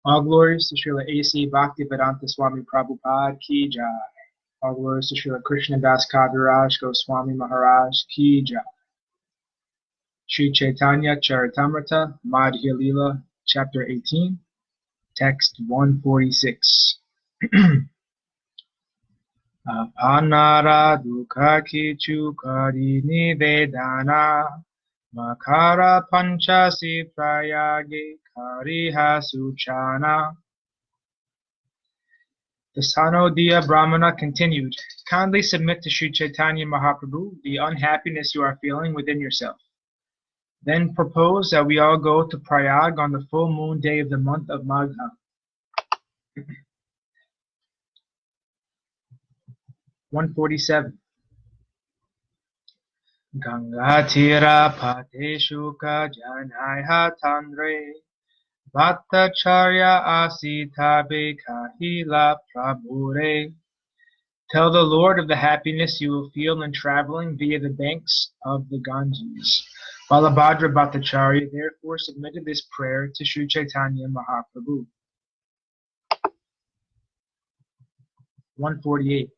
All glories to Srila A.C. Bhaktivedanta Swami Prabhupada Ki Jai. All glories to Srila Krishnadas Kaviraj Goswami Maharaj Ki Jai. Sri Chaitanya Charitamrta Madhya Lila, Chapter 18, Text 146. Apanara dukha kichu kari nivedana makara panchasi prayagi kariha suchana. The Sanodiya Brahmana continued, kindly submit to Sri Chaitanya Mahaprabhu the unhappiness you are feeling within yourself. Then propose that we all go to Prayag on the full moon day of the month of Magha. 147. Gangatira pateshuka janaiha tandre Bhattacharya asitabe kahila prabhure. Tell the Lord of the happiness you will feel in traveling via the banks of the Ganges. Balabhadra Bhattacharya therefore submitted this prayer to Sri Chaitanya Mahaprabhu. 148.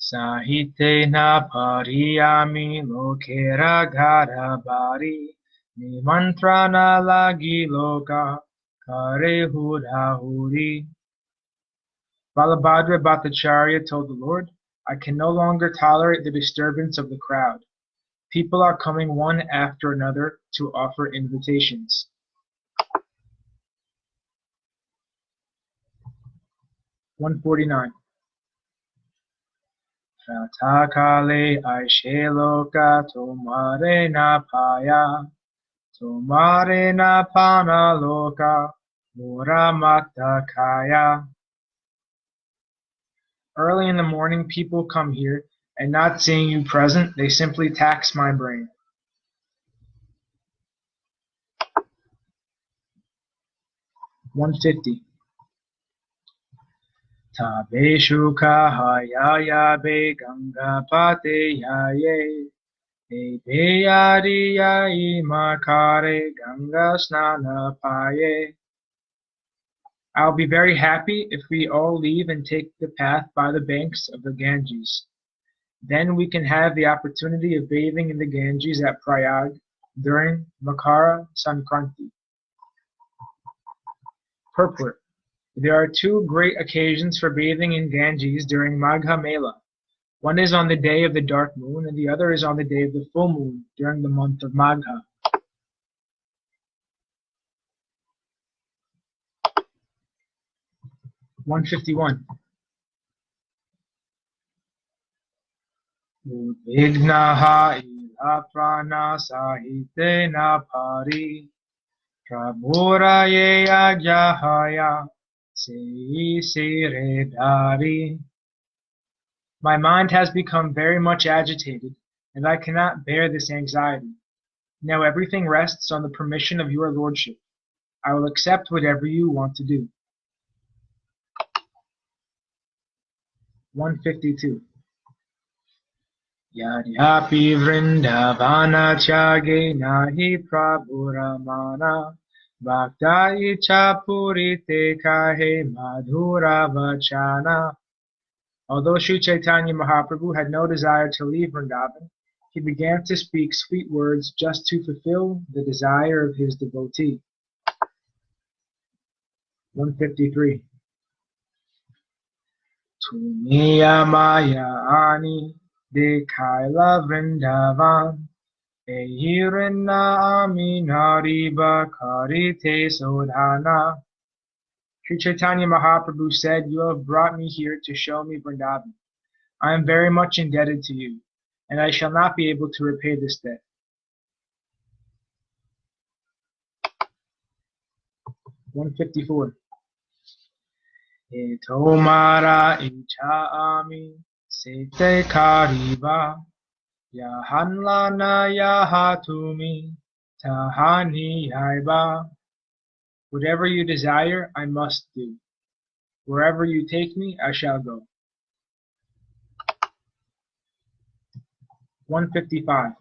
Sahitena pariyami lokera garabari nimantrana lagi loka kare hurahuri. Balabhadra Bhattacharya told the Lord, I can no longer tolerate the disturbance of the crowd. People are coming one after another to offer invitations. 149. Pratakale aishe loka tomare na paya tomare na pana loka muramata kaya. Early in the morning people come here, and not seeing you present, they simply tax my brain. 150. Tabeshu kahaya be gangapate yaye beyari yai makare ganga snana paye. I'll be very happy if we all leave and take the path by the banks of the Ganges. Then we can have the opportunity of bathing in the Ganges at Prayag during Makara Sankranti. Purport. There are two great occasions for bathing in Ganges during Magha Mela. One is on the day of the dark moon, and the other is on the day of the full moon during the month of Magha. 151. Udvignaha ila prana sahitena pari prabhuraye ajahaya sei siredari. My mind has become very much agitated, and I cannot bear this anxiety. Now everything rests on the permission of your lordship. I will accept whatever you want to do. 152. Yadyapi vrindavana tyage nahi prabhuramana bhakta icha purite kahe madhura vachana. Although Sri Chaitanya Mahaprabhu had no desire to leave Vrindavan, he began to speak sweet words just to fulfill the desire of his devotee. 153. Tumiya maya ani dekaila Vrindavan ehirena aminariba karite sodhana. Sri Chaitanya Mahaprabhu said, you have brought me here to show me Vrindavan. I am very much indebted to you, and I shall not be able to repay this debt. 154. Etomara icha ami sete kariba yahanlana yahatumi tahani yaiba. Whatever you desire, I must do. Wherever you take me, I shall go. 155.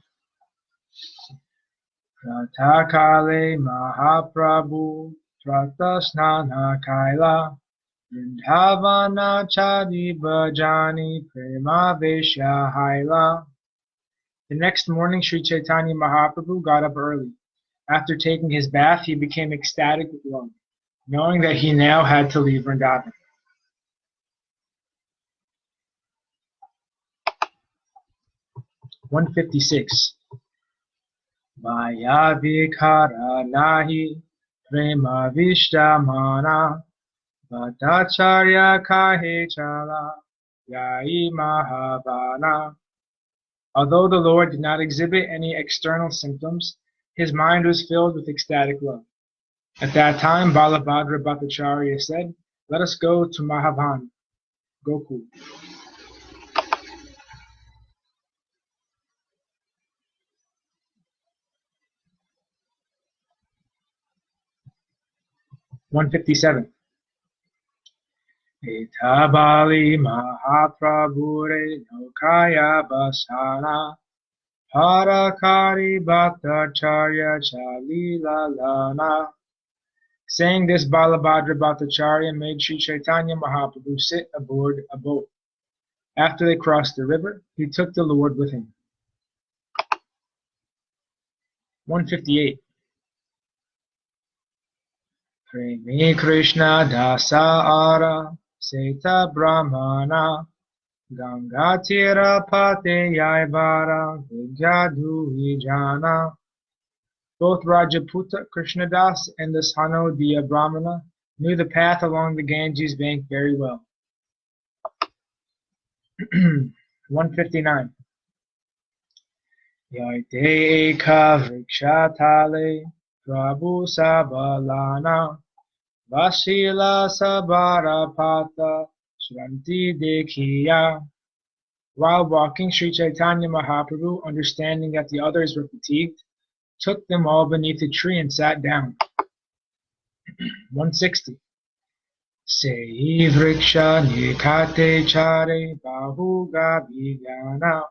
Pratakale Mahaprabhu Pratasnana Kaila Vrindavana Chadi Bhajani Prema Vesha Haila. The next morning, Sri Chaitanya Mahaprabhu got up early. After taking his bath, he became ecstatic with love, knowing that he now had to leave Vrindavan. (156) Maya vikara nahi prema vishtamana Bhattacharya kahe chala yai mahavana. Although the Lord did not exhibit any external symptoms, his mind was filled with ecstatic love. At that time, Balabhadra Bhattacharya said, "Let us go to Mahavan, Gokul." (157) Etabali Mahaprabhure Nokaya Basana Harakari Bhattacharya Chalila Lana. Saying this, Balabhadra Bhattacharya made Sri Chaitanya Mahaprabhu sit aboard a boat. After they crossed the river, he took the Lord with him. (158) Premi Krishna Dasa Ara Seta Brahmana Gangatira Pate Yaibara Vidyadhu Vijana. Both Rajaputta Krishnadas and the Sanodiya Brahmana knew the path along the Ganges bank very well. (159) Yaite Eka Vrikshatale Prabhu Sabalana Vasila Sabara Pata Shranti Dekhiya. While walking, Sri Chaitanya Mahaprabhu, understanding that the others were fatigued, took them all beneath a tree and sat down. (160) Sei Vriksha Nikate Chare Bahuga Vijana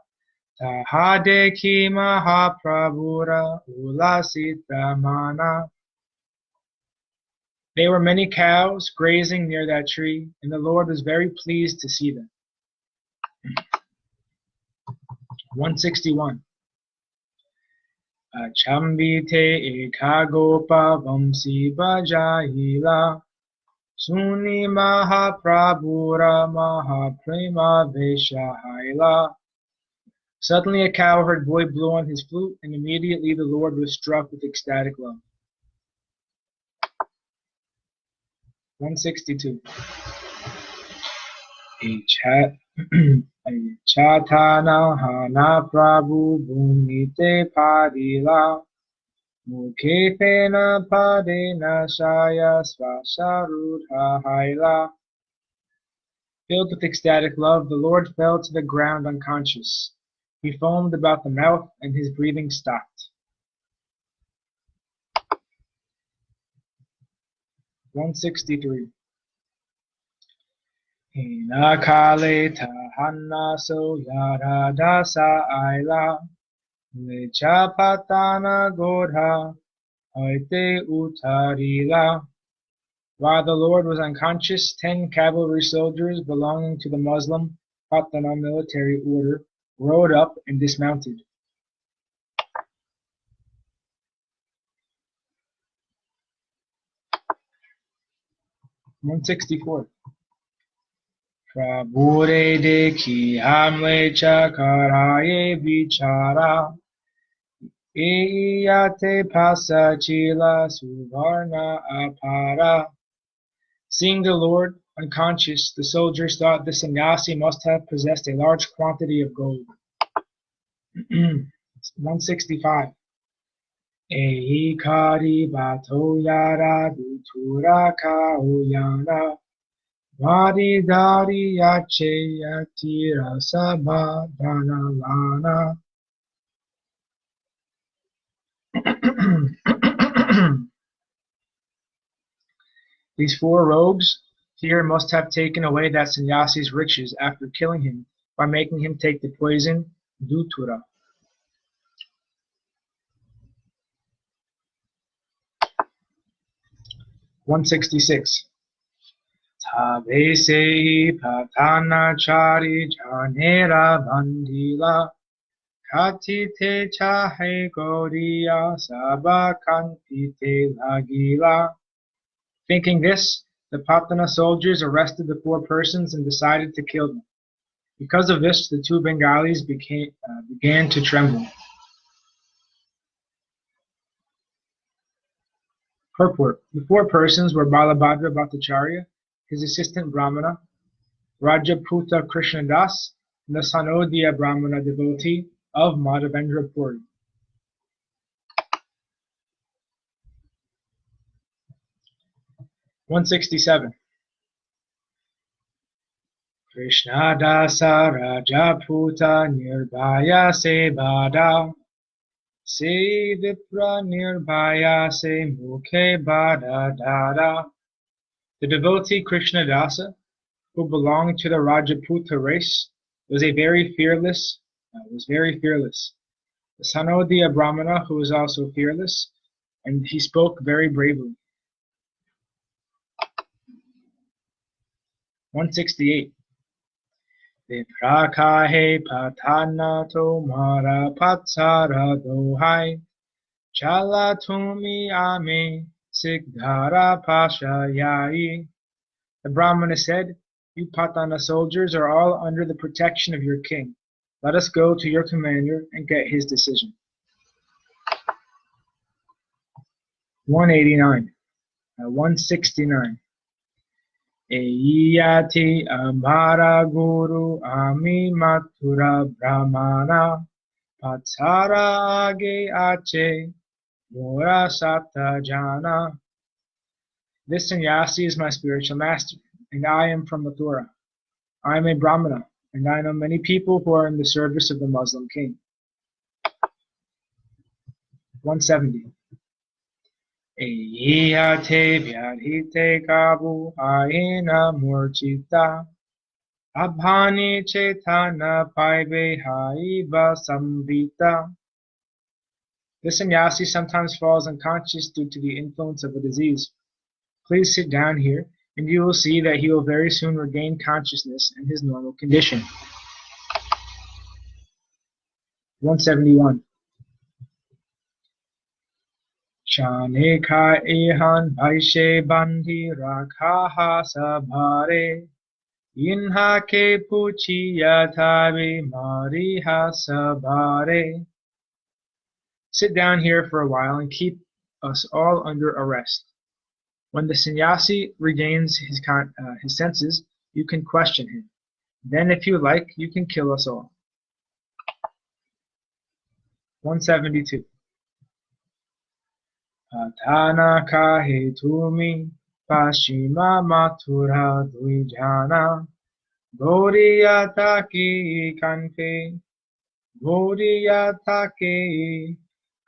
Tahadeki Mahaprabhura Ulasita Mana. There were many cows grazing near that tree, and the Lord was very pleased to see them. (161) Achambite ekagopa vamsi bhajahila Suni Mahaprabhura Mahaprema Veshahaila. Suddenly a cowherd boy blew on his flute, and immediately the Lord was struck with ecstatic love. (162) Chatana Hana Prabhu Bhumite Padila Mukefena Padena Shaya Svasarudha Haila. Filled with ecstatic love, the Lord fell to the ground unconscious. He foamed about the mouth, and his breathing stopped. (163) Hinakale Tahanaso Yaradasa Aila Nichapatana Godha Aite Utarila. While the Lord was unconscious, 10 cavalry soldiers belonging to the Muslim Patana military order rode up and dismounted. (164) Prabhure dekhi hamle chakaraye vichara Iyate pasachila suvarna apara. Seeing the Lord unconscious, the soldiers thought the sannyasi must have possessed a large quantity of gold. (165) Ehi kari bato yara dutura kauyana Vari dari yache yatira sabadana lana. These 4 rogues here must have taken away that sannyasi's riches after killing him by making him take the poison Dutura. 166. Tabe se patana chari janera bandila katite chahe goriya sabakantite lagila. Thinking this, the Patana soldiers arrested the 4 persons and decided to kill them. Because of this, the 2 Bengalis began to tremble. Purport. The 4 persons were Balabhadra Bhattacharya, his assistant Brahmana, Rajaputa Krishnadas, and the Sanodiya Brahmana devotee of Madhavendra Puri. (167) Krishna Dasa Rajaputa Nirbhaya Se Bada Se Vipra Nirbhaya Se Mukhe Bada Dada. The devotee Krishna Dasa, who belonged to the Rajaputa race, was very fearless. The Sanodiya Brahmana, who was also fearless, and he spoke very bravely. 168. Viprakahe patana tomara patsara dohai chala tumi ame sigdhara pashayai. The Brahmana said, "You Patana soldiers are all under the protection of your king. Let us go to your commander and get his decision." 169. Eyati amara guru ami mathura brahmana patsara age ache mora sata jana. This sannyasi is my spiritual master, and I am from Mathura. I am a Brahmana, and I know many people who are in the service of the Muslim king. 170. Eyate vyadhite kabu aina murchita abhani chetana paive haiba samvita. This sannyasi sometimes falls unconscious due to the influence of a disease. Please sit down here, and you will see that he will very soon regain consciousness and his normal condition. 171. Chaneka ehan bhaishe bandhi rakha sabhare inha ke puchiya tabi mariha sabhare. Sit down here for a while and keep us all under arrest. When the sannyasi regains his senses, you can question him. Then, if you like, you can kill us all. 172. Patana kahe tumi pashima mathura dvijana Ghodiyatake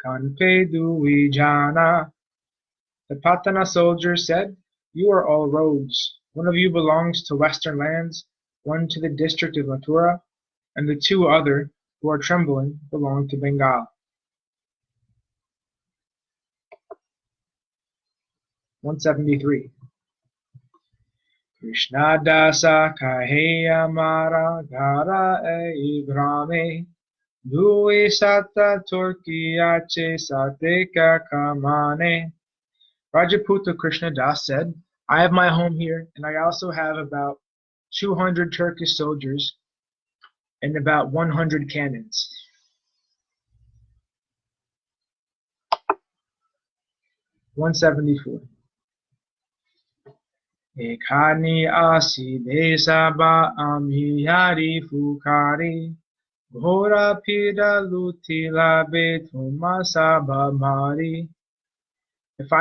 kanpe dvijana. The Patana soldier said, "You are all rogues. One of you belongs to western lands, one to the district of Mathura, and the 2 other, who are trembling, belong to Bengal." 173. Krishna dasa kaheya mara gara e grame dui sata turkiyache sateka kamane. Rajaputa Krishna Das said, "I have my home here, and I also have about 200 Turkish soldiers and about 100 cannons." 174. Ekani asi desaba amihari fukari ghora pida lutila betuma sabamari. If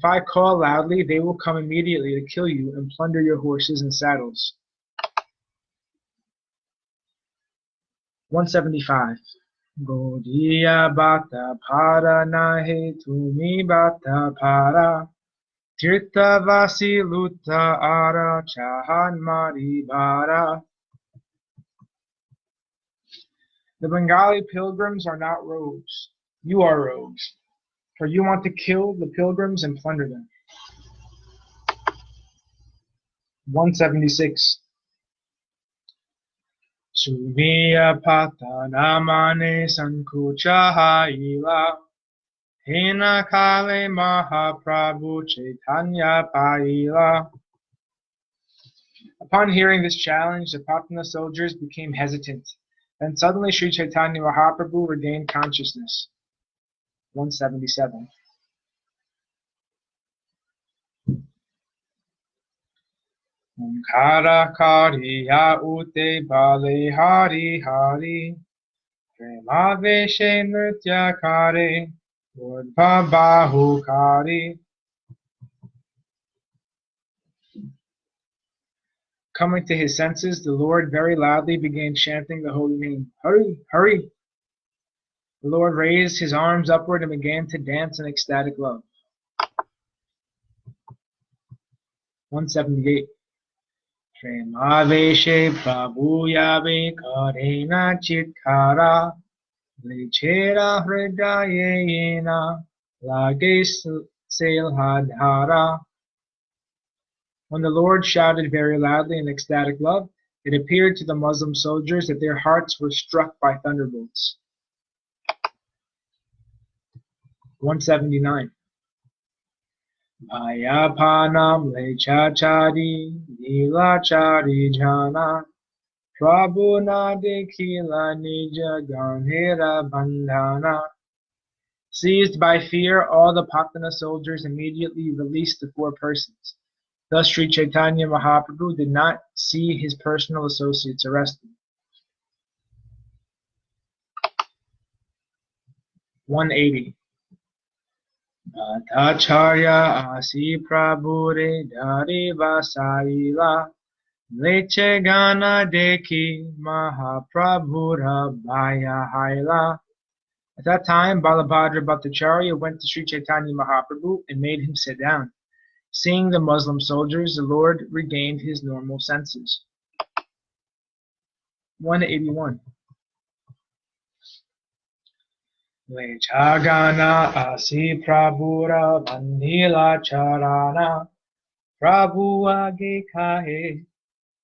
I call loudly, they will come immediately to kill you and plunder your horses and saddles. 175. Godiya bata para nahe tumi bata para tirtha vasi luta ara chahan mari bara. The Bengali pilgrims are not rogues. You are rogues, for you want to kill the pilgrims and plunder them. 176. Suviya patanamane sankucha haila hena kale Mahaprabhu Chaitanya paila. Upon hearing this challenge, the Patana soldiers became hesitant. Then suddenly Sri Chaitanya Mahaprabhu regained consciousness. 177. Omkara kari ya ute bale hari hari premaveshe nritya kare urdhva bahu kari. Coming to his senses, the Lord very loudly began chanting the holy name. Hurry, hurry! The Lord raised his arms upward and began to dance in ecstatic love. 178. Premaveshe prabhuyave karena chitkara lichera hridayena lage selhadhara. When the Lord shouted very loudly in ecstatic love, it appeared to the Muslim soldiers that their hearts were struck by thunderbolts. 179. Bhayapanam lechachari lila chari jana prabhu na dekhila nija ganhera bandhana. Seized by fear, all the Patana soldiers immediately released the 4 persons. Thus Sri Chaitanya Mahaprabhu did not see his personal associates arrested. 180. Bhattacharya asi prabhure dhari vasaila leche gana deki Mahaprabhura bhaya haila. At that time, Balabhadra Bhattacharya went to Sri Chaitanya Mahaprabhu and made him sit down. Seeing the Muslim soldiers, the Lord regained his normal senses. 181. Lechagana asi prabhura bandhila charana prabhu age kahe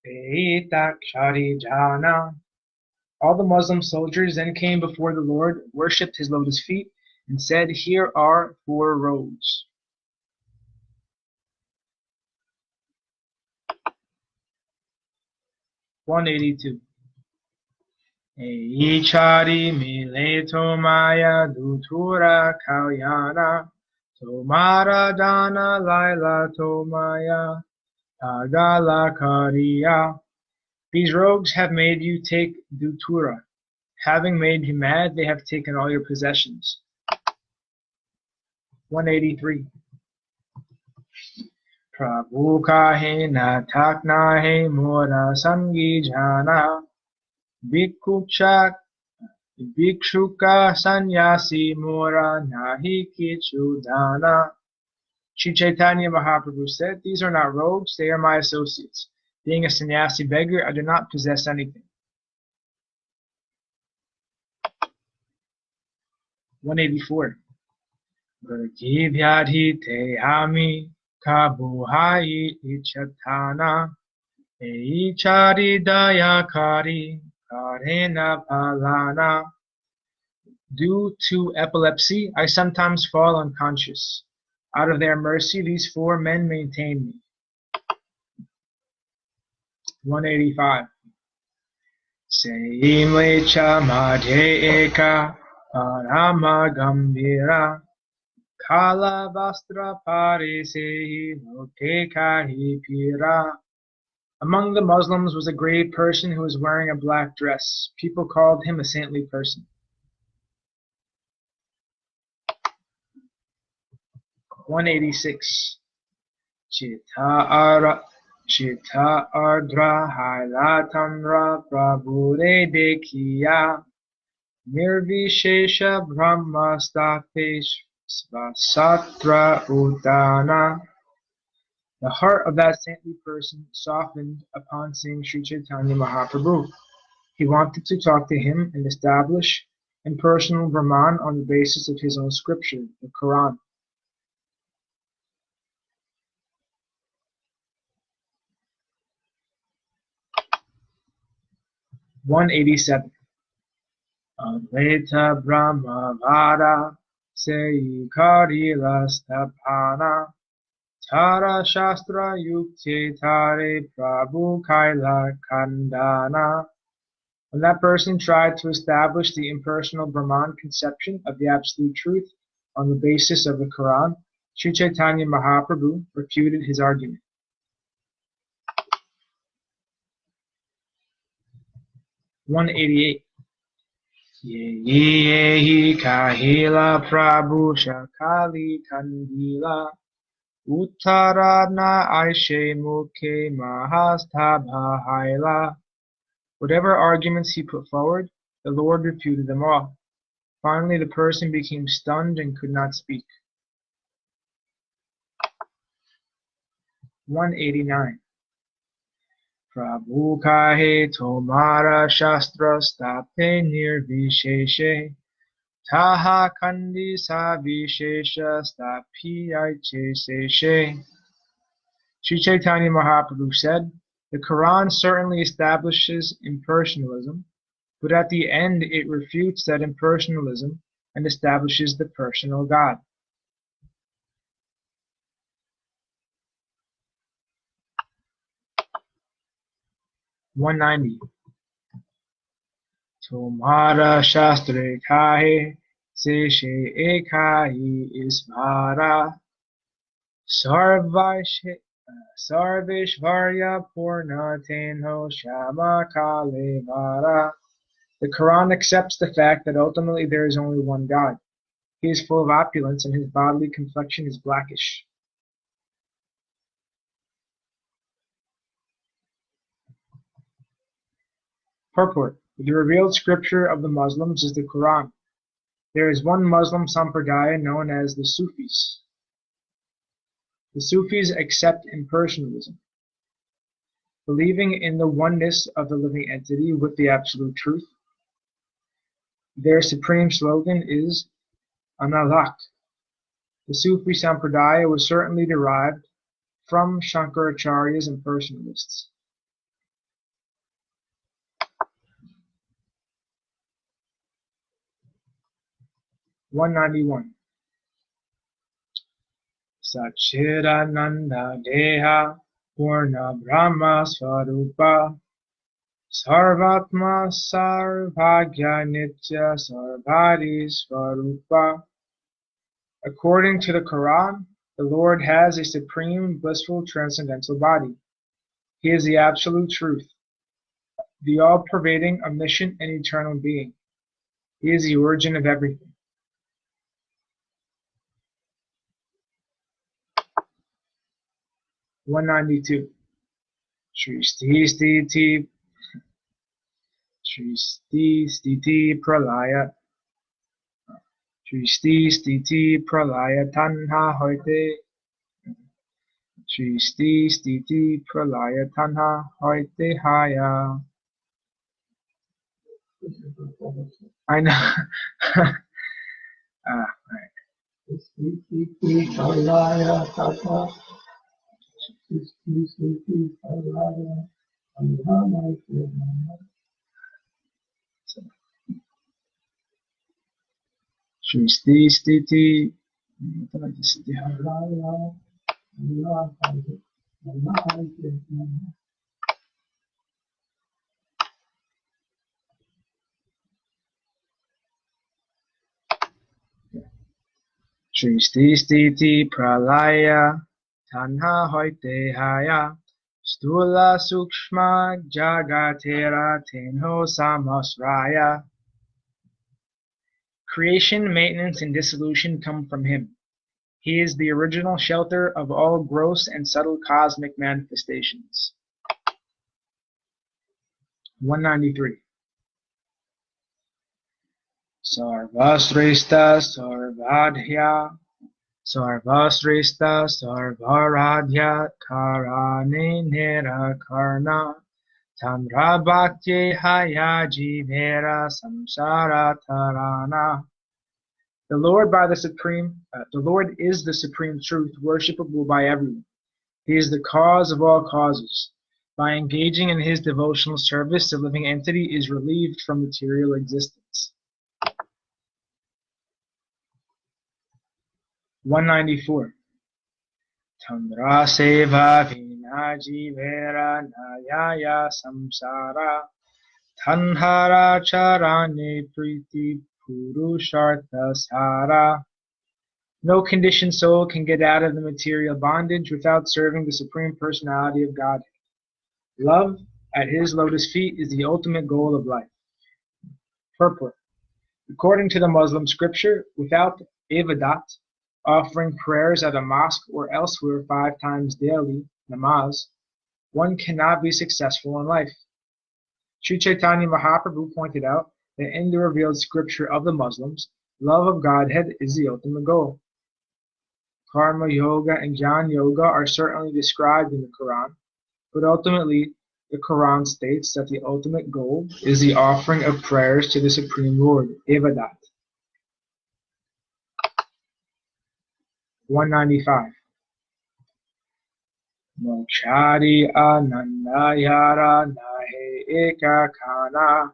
peitak shari jana. All the Muslim soldiers then came before the Lord, worshipped his lotus feet, and said, "Here are 4 roads." 182. Eichari mileto maya dutura kalyana tomara dana laila tomaya agala kariya. These rogues have made you take dutura. Having made you mad, they have taken all your possessions. 183. Prabhu kahe na takna he mora sangi jana bhikshuka sanyasi mora nahi kichu dana. Sri Chaitanya Mahaprabhu said, "These are not rogues, they are my associates. Being a sannyasi beggar, I do not possess anything." 184. Gurki vyadhi te ami kabuhai ichatana eichari dayakari karena palana. Due to epilepsy, I sometimes fall unconscious. Out of their mercy, these 4 men maintain me. 185. Seim lecha madhye eka parama gambira kala vastra pare sehi loke kahi pira. Among the Muslims was a great person who was wearing a black dress. People called him a saintly person. 186. Chita ardra hailatamra prabhure dekhiya nirvishesha brahmastapesh svasatra utana. The heart of that saintly person softened upon seeing Sri Chaitanya Mahaprabhu. He wanted to talk to him and establish impersonal Brahman on the basis of his own scripture, the Quran. 187. Advaita Brahma Vada Sei Karila Stapana Tara Shastra Yukti Tare Prabhu Kaila Kandana. When that person tried to establish the impersonal Brahman conception of the absolute truth on the basis of the Quran, Sri Chaitanya Mahaprabhu refuted his argument. 188. Yehi kahila Prabhu Shakali Kandila Uttarana Aishe Mukhe Mahastabhahaila. Whatever arguments he put forward, the Lord refuted them all. Finally, the person became stunned and could not speak. 189. Prabhu kahe tomara shastra stape nirvisheshe taha kandi sa vishesha stapi aiche seshe. Sri Chaitanya Mahaprabhu said, the Quran certainly establishes impersonalism, but at the end it refutes that impersonalism and establishes the personal God. 190. Tomara shastre kahe seshe ekahi isvara sarveshvarya purna tenho shama kalevara. The Quran accepts the fact that ultimately there is only one God. He is full of opulence and his bodily complexion is blackish. Purport. The revealed scripture of the Muslims is the Quran. There is one Muslim sampradaya known as the Sufis. The Sufis accept impersonalism. Believing in the oneness of the living entity with the absolute truth, their supreme slogan is Analak. The Sufi sampradaya was certainly derived from Shankaracharya's impersonalists. 191. Sachidananda Deha Purna Brahma Swarupa Sarvatma Sarvagya Nitya Sarvadi Swarupa. According to the Quran, the Lord has a supreme, blissful, transcendental body. He is the absolute truth, the all-pervading, omniscient, and eternal being. He is the origin of everything. 192. Shristi Stiti Pralaya Shristi Stiti Pralaya Tanha Hoite Shristi Stiti Pralaya Tanha Hoite Haya. I know. Right. Shristi Stiti Shristi Stiti Pralaya Tanha Hoite Haya Stula Sukshma Jagatera Tenho Samasraya. Creation, maintenance, and dissolution come from him. He is the original shelter of all gross and subtle cosmic manifestations. 193. Sarvasresta Sarvadhya Sarvasresta Sarvaradhya Karane Nirakarna Tamra Bhakti Haya Jivera Samsara Tarana. The Lord is the supreme truth, worshipable by everyone. He is the cause of all causes. By engaging in his devotional service, the living entity is relieved from material existence. 194. Tandra seva vina jivera nayaya samsara tanhara charane priti purushartha sara. No conditioned soul can get out of the material bondage without serving the Supreme Personality of Godhead. Love at his lotus feet is the ultimate goal of life. Purport. According to the Muslim scripture, without ibadat, offering prayers at a mosque or elsewhere 5 times daily, namaz, one cannot be successful in life. Sri Chaitanya Mahaprabhu pointed out that in the revealed scripture of the Muslims, love of Godhead is the ultimate goal. Karma Yoga and Jnana Yoga are certainly described in the Quran, but ultimately the Quran states that the ultimate goal is the offering of prayers to the Supreme Lord, ibadat. 195. Mokshari ananda yara nahe eka kana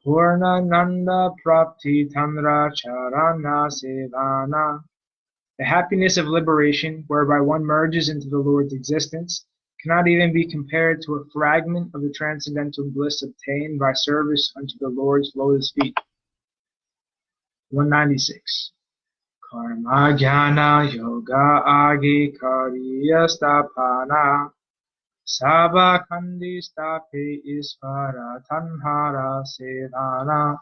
Purnananda prapti tanra charana sevana. The happiness of liberation, whereby one merges into the Lord's existence, cannot even be compared to a fragment of the transcendental bliss obtained by service unto the Lord's lotus feet. 196. Karma jnana yoga agi kariya stapana Saba kandi stape isvara tanhara sevana.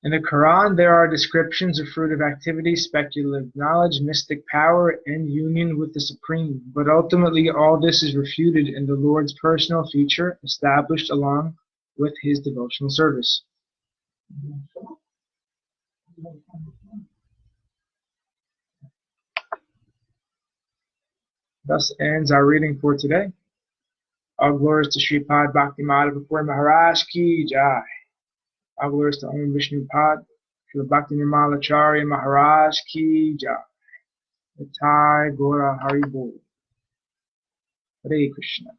In the Quran, there are descriptions of fruit of activity, speculative knowledge, mystic power, and union with the Supreme. But ultimately, all this is refuted in the Lord's personal feature, established along with his devotional service. Thus ends our reading for today. All glories to Sripad Bhakti Madhava Puri Maharaj ki jai. All glories to Om Vishnupad, to Bhakti Charya Maharaj ki jai. Nitai Gaura Haribol. Hare Krishna.